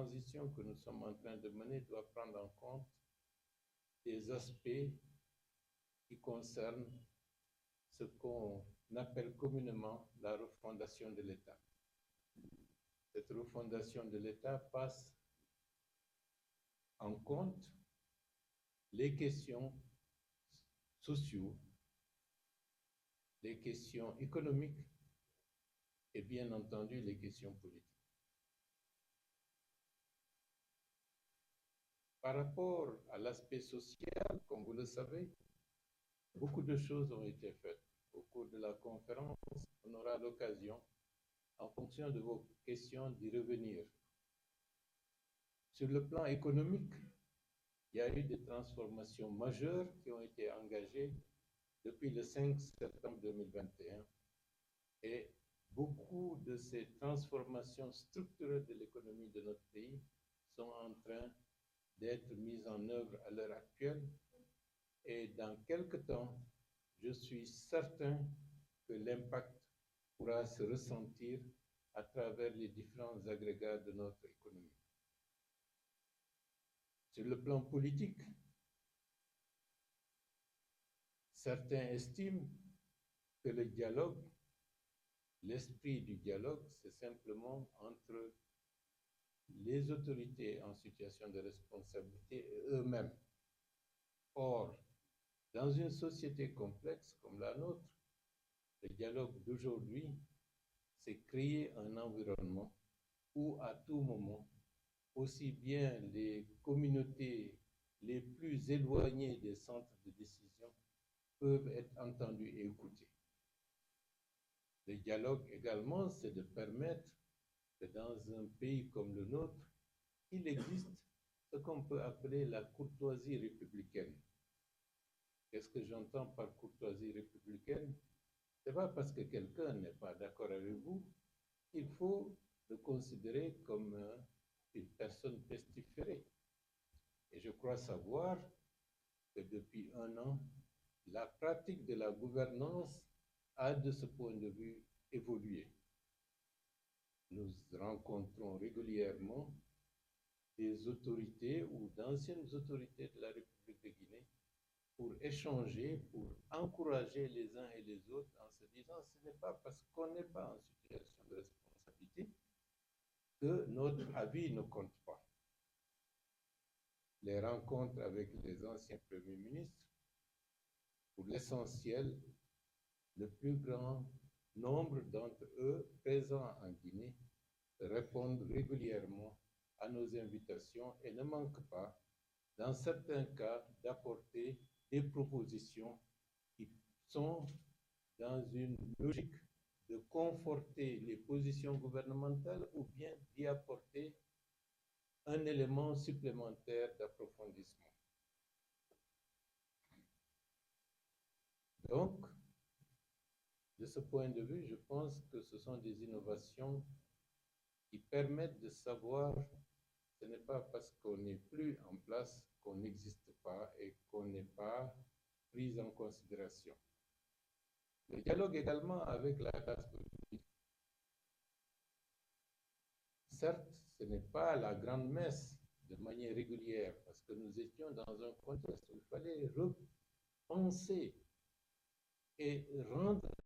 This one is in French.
transition que nous sommes en train de mener doit prendre en compte des aspects qui concernent ce qu'on appelle communément la refondation de l'État. Cette refondation de l'État passe en compte les questions sociaux, les questions économiques et bien entendu les questions politiques. Par rapport à l'aspect social, comme vous le savez, beaucoup de choses ont été faites. Au cours de la conférence, on aura l'occasion, en fonction de vos questions, d'y revenir. Sur le plan économique, il y a eu des transformations majeures qui ont été engagées depuis le 5 septembre 2021 et beaucoup de ces transformations structurelles de l'économie de notre pays sont en train d'être mises en œuvre à l'heure actuelle et dans quelque temps, je suis certain que l'impact pourra se ressentir à travers les différents agrégats de notre économie. Sur le plan politique, certains estiment que le dialogue, l'esprit du dialogue, c'est simplement entre les autorités en situation de responsabilité et eux-mêmes. Or, dans une société complexe comme la nôtre, le dialogue d'aujourd'hui, c'est créer un environnement où à tout moment, aussi bien les communautés les plus éloignées des centres de décision peuvent être entendues et écoutées. Le dialogue également, c'est de permettre que dans un pays comme le nôtre, il existe ce qu'on peut appeler la courtoisie républicaine. Qu'est-ce que j'entends par courtoisie républicaine? Ce n'est pas parce que quelqu'un n'est pas d'accord avec vous qu'il faut le considérer comme une personne pestiférée. Et je crois savoir que depuis un an, la pratique de la gouvernance a de ce point de vue évolué. Nous rencontrons régulièrement des autorités ou d'anciennes autorités de la République de Guinée pour échanger, pour encourager les uns et les autres en se disant ce n'est pas parce qu'on n'est pas en situation de responsabilité que notre avis ne compte pas. Les rencontres avec les anciens premiers ministres, pour l'essentiel, le plus grand nombre d'entre eux présents en Guinée répondent régulièrement à nos invitations et ne manquent pas, dans certains cas, d'apporter des propositions qui sont dans une logique de conforter les positions gouvernementales ou bien d'y apporter un élément supplémentaire d'approfondissement. Donc, de ce point de vue, je pense que ce sont des innovations qui permettent de savoir ce n'est pas parce qu'on n'est plus en place qu'on n'existe pas et qu'on n'est pas pris en considération. Le dialogue également avec la classe politique. Certes, ce n'est pas la grande messe de manière régulière parce que nous étions dans un contexte où il fallait repenser et rendre